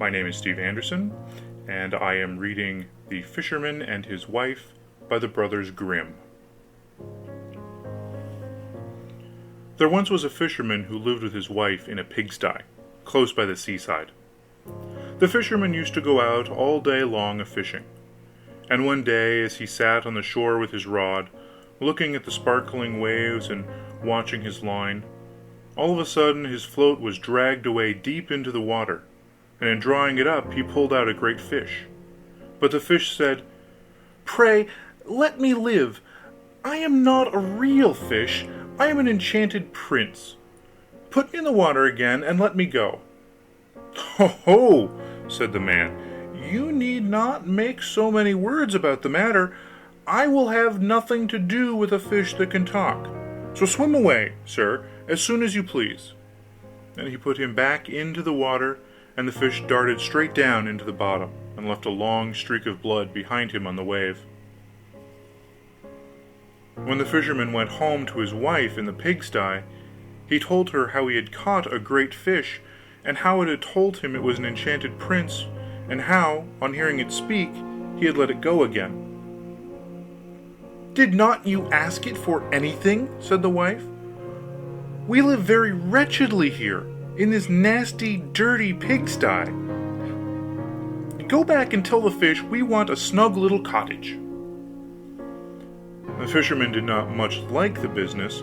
My name is Steve Anderson, and I am reading The Fisherman and His Wife by the brothers Grimm. There once was a fisherman who lived with his wife in a pigsty, close by the seaside. The fisherman used to go out all day long a-fishing, and one day as he sat on the shore with his rod, looking at the sparkling waves and watching his line, all of a sudden his float was dragged away deep into the water, and in drawing it up he pulled out a great fish. But the fish said, "Pray let me live. I am not a real fish, I am an enchanted prince. Put me in the water again, and let me go." "Ho, ho!" said the man, "you need not make so many words about the matter. I will have nothing to do with a fish that can talk. So swim away, sir, as soon as you please." Then he put him back into the water, and the fish darted straight down into the bottom, and left a long streak of blood behind him on the wave. When the fisherman went home to his wife in the pigsty, he told her how he had caught a great fish, and how it had told him it was an enchanted prince, and how, on hearing it speak, he had let it go again. "Did not you ask it for anything?" said the wife. "We live very wretchedly here, in this nasty, dirty pigsty. Go back and tell the fish we want a snug little cottage." The fisherman did not much like the business.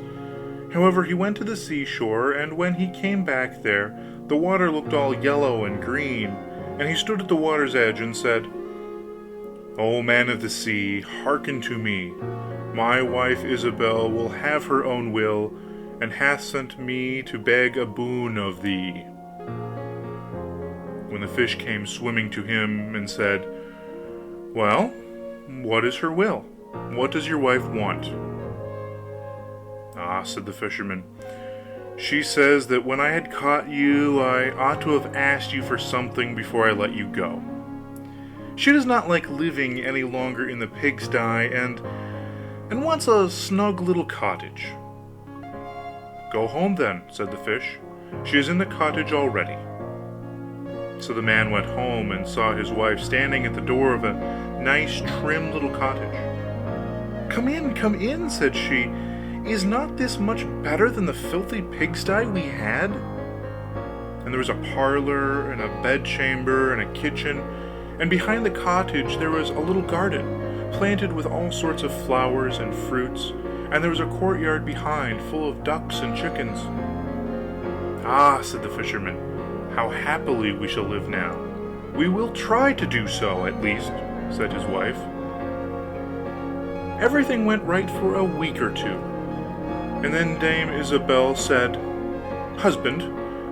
However, he went to the seashore, and when he came back there, the water looked all yellow and green, and he stood at the water's edge and said, "O man of the sea, hearken to me. My wife Isabel will have her own will, and hath sent me to beg a boon of thee." When the fish came swimming to him and said, "Well, what is her will? What does your wife want?" "Ah," said the fisherman, "she says that when I had caught you I ought to have asked you for something before I let you go. She does not like living any longer in the pigsty, and wants a snug little cottage." "Go home, then," said the fish. "She is in the cottage already." So the man went home, and saw his wife standing at the door of a nice trim little cottage. Come in," said she. "Is not this much better than the filthy pigsty we had?" And there was a parlor, and a bedchamber, and a kitchen, and behind the cottage there was a little garden, planted with all sorts of flowers and fruits, and there was a courtyard behind, full of ducks and chickens. "Ah," said the fisherman, "how happily we shall live now." "We will try to do so, at least," said his wife. Everything went right for a week or two, and then Dame Isabel said, "Husband,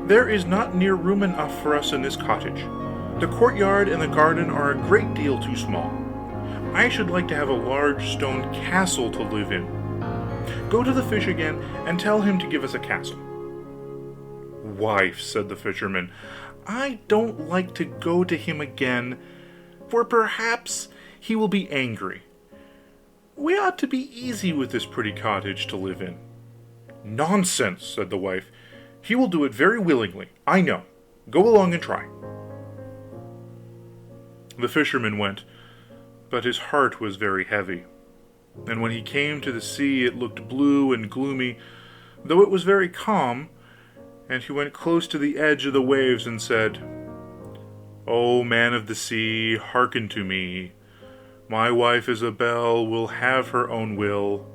there is not near room enough for us in this cottage. The courtyard and the garden are a great deal too small. I should like to have a large stone castle to live in. Go to the fish again, and tell him to give us a castle." "Wife," said the fisherman, "I don't like to go to him again, for perhaps he will be angry. We ought to be easy with this pretty cottage to live in." "Nonsense," said the wife, "he will do it very willingly, I know. Go along and try." The fisherman went, but his heart was very heavy, and when he came to the sea it looked blue and gloomy, though it was very calm, and he went close to the edge of the waves and said, "O man of the sea, hearken to me. My wife Isabel will have her own will,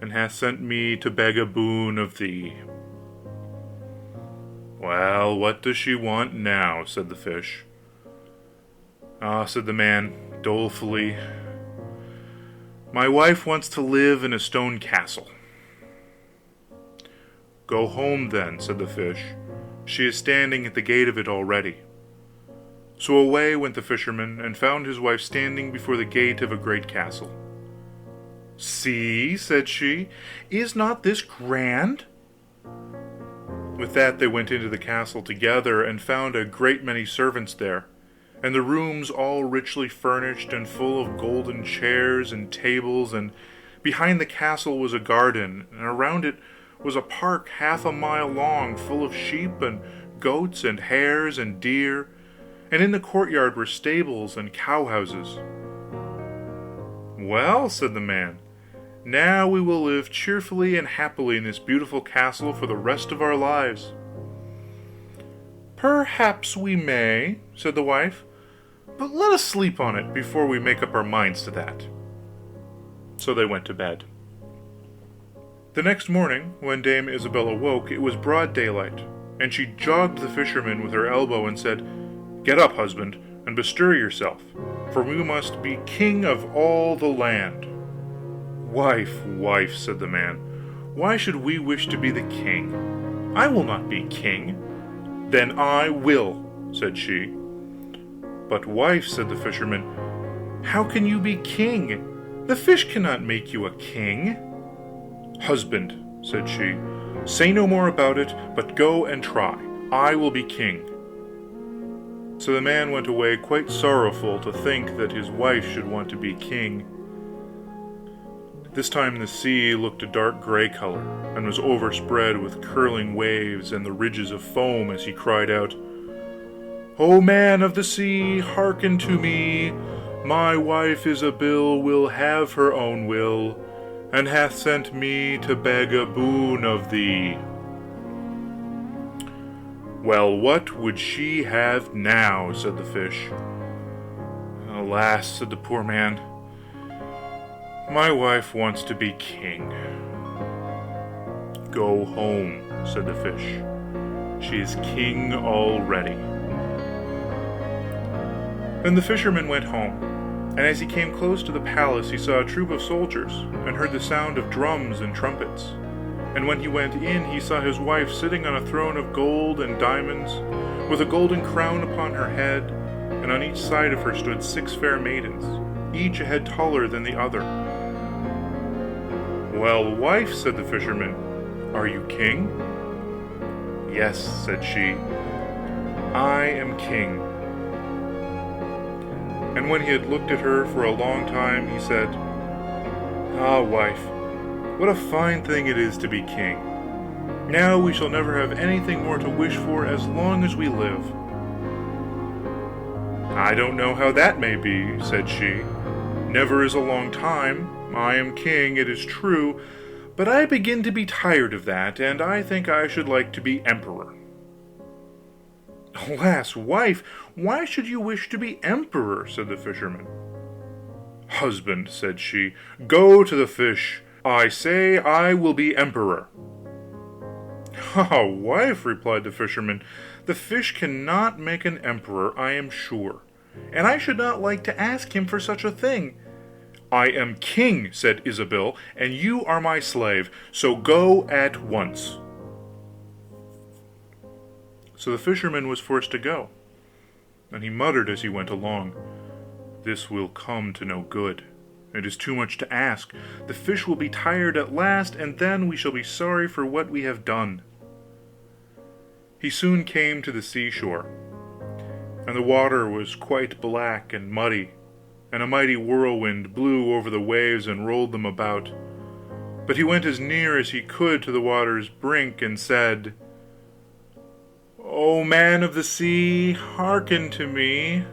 and hath sent me to beg a boon of thee." "Well, what does she want now?" said the fish. "Ah," said the man, dolefully, "my wife wants to live in a stone castle." "Go home, then," said the fish. "She is standing at the gate of it already." So away went the fisherman, and found his wife standing before the gate of a great castle. "See," said she, "is not this grand?" With that they went into the castle together, and found a great many servants there, and the rooms all richly furnished, and full of golden chairs and tables, and behind the castle was a garden, and around it was a park half a mile long, full of sheep and goats and hares and deer, and in the courtyard were stables and cowhouses. "Well," said the man, "now we will live cheerfully and happily in this beautiful castle for the rest of our lives." "Perhaps we may," said the wife, "but let us sleep on it before we make up our minds to that." So they went to bed. The next morning, when Dame Ilsabill awoke, it was broad daylight, and she jogged the fisherman with her elbow and said, "Get up, husband, and bestir yourself, for we must be king of all the land." "Wife, wife," said the man, "why should we wish to be the king? I will not be king." "Then I will," said she. "But, wife," said the fisherman, "how can you be king? The fish cannot make you a king." "Husband," said she, "say no more about it, but go and try. I will be king." So the man went away quite sorrowful to think that his wife should want to be king. This time the sea looked a dark grey color, and was overspread with curling waves and the ridges of foam, as he cried out, "O man of the sea, hearken to me! My wife Ilsabill will have her own will, and hath sent me to beg a boon of thee." "Well, what would she have now?" said the fish. "Alas," said the poor man, "my wife wants to be king." "Go home," said the fish. "She is king already." Then the fisherman went home, and as he came close to the palace he saw a troop of soldiers, and heard the sound of drums and trumpets. And when he went in he saw his wife sitting on a throne of gold and diamonds, with a golden crown upon her head, and on each side of her stood 6 fair maidens, each a head taller than the other. "Well, wife," said the fisherman, "are you king?" "Yes," said she, "I am king." And when he had looked at her for a long time, he said, "Ah, wife, what a fine thing it is to be king! Now we shall never have anything more to wish for as long as we live." "I don't know how that may be," said she. "Never is a long time. I am king, it is true, but I begin to be tired of that, and I think I should like to be emperor." "Alas, wife, why should you wish to be emperor?" said the fisherman. "Husband," said she, "go to the fish. I say I will be emperor." "Ah, wife," replied the fisherman, "the fish cannot make an emperor, I am sure, and I should not like to ask him for such a thing." "I am king," said Ilsabill, "and you are my slave, so go at once." So the fisherman was forced to go, and he muttered as he went along, "This will come to no good. It is too much to ask. The fish will be tired at last, and then we shall be sorry for what we have done." He soon came to the seashore, and the water was quite black and muddy, and a mighty whirlwind blew over the waves and rolled them about. But he went as near as he could to the water's brink, and said, "O man of the sea, hearken to me!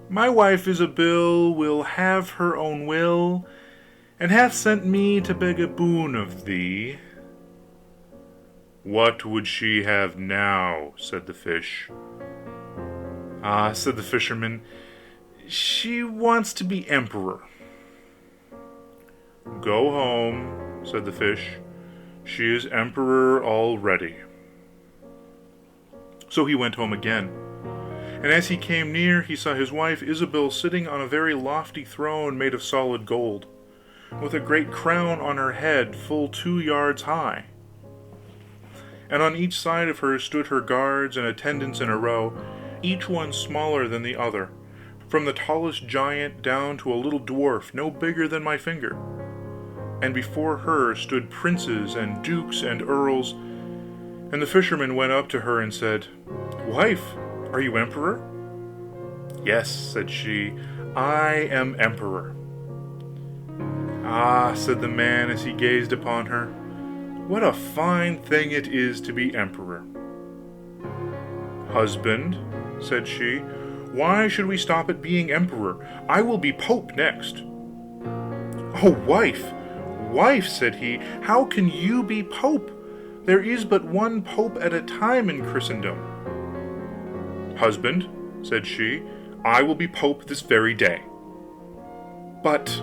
My wife Ilsabill will have her own will, and hath sent me to beg a boon of thee." "What would she have now?" said the fish. "Ah," said the fisherman, "she wants to be emperor." "Go home," said the fish, "she is emperor already." So he went home again, and as he came near he saw his wife Ilsabill sitting on a very lofty throne made of solid gold, with a great crown on her head full 2 yards high. And on each side of her stood her guards and attendants in a row, each one smaller than the other, from the tallest giant down to a little dwarf no bigger than my finger. And before her stood princes and dukes and earls. And the fisherman went up to her and said, "Wife, are you emperor?" "Yes," said she, "I am emperor." "Ah," said the man as he gazed upon her, "what a fine thing it is to be emperor." "Husband," said she, Why should we stop at being emperor? I will be pope next." "Oh, wife, wife," said he, "how can you be pope? There is but one pope at a time in Christendom." "Husband," said she, "I will be pope this very day." "But,"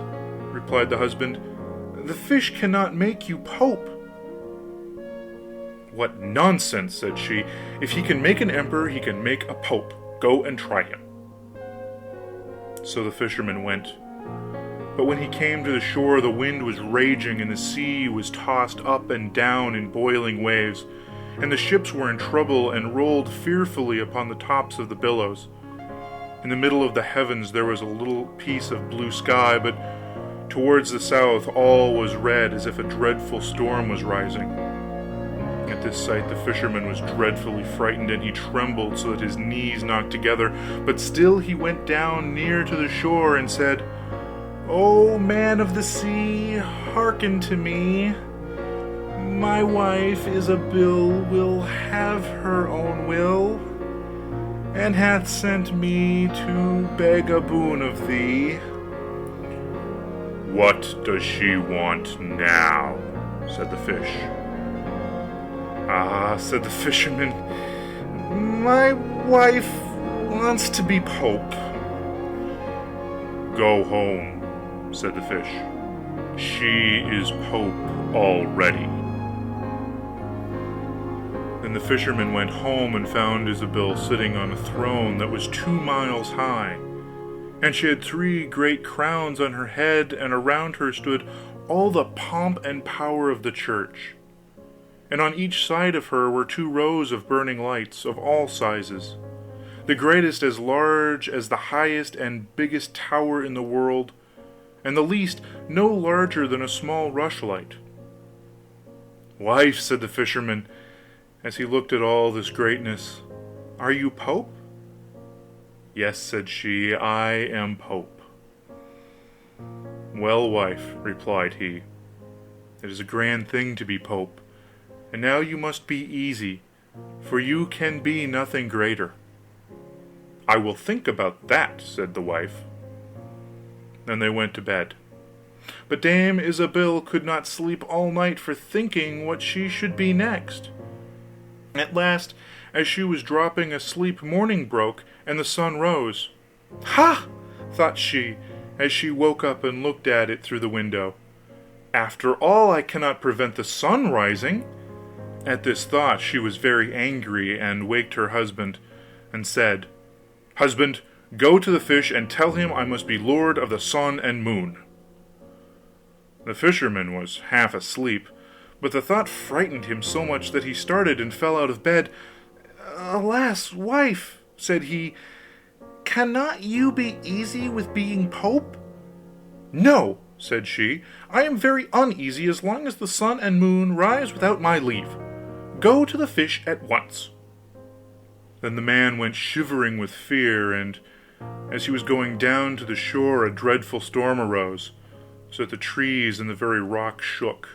replied the husband, "the fish cannot make you pope." "What nonsense!" said she. "If he can make an emperor, he can make a pope. Go and try him." So the fisherman went. But when he came to the shore, the wind was raging, and the sea was tossed up and down in boiling waves, and the ships were in trouble and rolled fearfully upon the tops of the billows. In the middle of the heavens there was a little piece of blue sky, but towards the south all was red, as if a dreadful storm was rising. At this sight the fisherman was dreadfully frightened, and he trembled so that his knees knocked together, but still he went down near to the shore, and said, "O man of the sea, hearken to me. My wife Isabel will have her own will, and hath sent me to beg a boon of thee." "What does she want now?" said the fish. "Ah," said the fisherman, "my wife wants to be pope." "Go home," said the fish. "She is pope already." Then the fisherman went home and found Isabel sitting on a throne that was 2 miles high, and she had 3 great crowns on her head, and around her stood all the pomp and power of the church. And on each side of her were 2 rows of burning lights, of all sizes, the greatest as large as the highest and biggest tower in the world, and the least no larger than a small rushlight. "Wife," said the fisherman, as he looked at all this greatness, "are you pope?" "Yes," said she, "I am pope." "Well, wife," replied he, "it is a grand thing to be pope, and now you must be easy, for you can be nothing greater." "I will think about that," said the wife. Then they went to bed. But Dame Ilsabill could not sleep all night for thinking what she should be next. At last, as she was dropping asleep, morning broke, and the sun rose. "Ha!" thought she, as she woke up and looked at it through the window. "After all, I cannot prevent the sun rising." At this thought she was very angry, and waked her husband, and said, "Husband, go to the fish, and tell him I must be lord of the sun and moon." The fisherman was half asleep, but the thought frightened him so much that he started and fell out of bed. "Alas, wife," said he, "cannot you be easy with being pope?" "No," said she, "I am very uneasy as long as the sun and moon rise without my leave. Go to the fish at once." Then the man went shivering with fear, and as he was going down to the shore a dreadful storm arose, so that the trees and the very rock shook,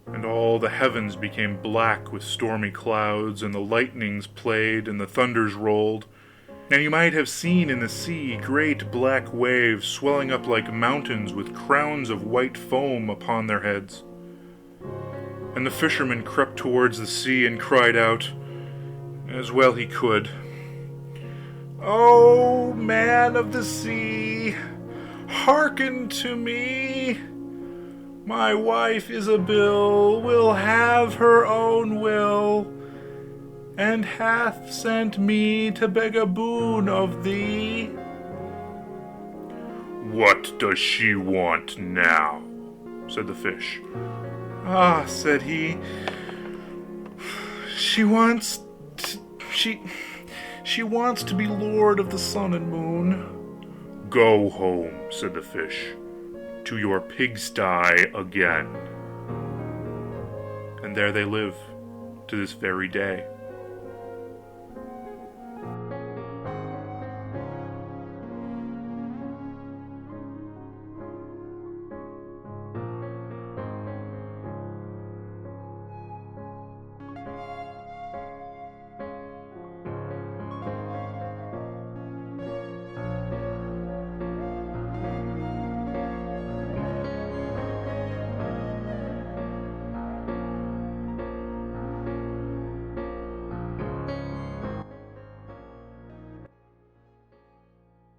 and all the heavens became black with stormy clouds, and the lightnings played, and the thunders rolled, and you might have seen in the sea great black waves swelling up like mountains with crowns of white foam upon their heads. And the fisherman crept towards the sea, and cried out, as well he could, "O man of the sea, hearken to me. My wife Isabel will have her own will, and hath sent me to beg a boon of thee." "What does she want now?" said the fish. "Ah," said he, she wants to be lord of the sun and moon." "Go home," said the fish, "to your pigsty again." And there they live to this very day.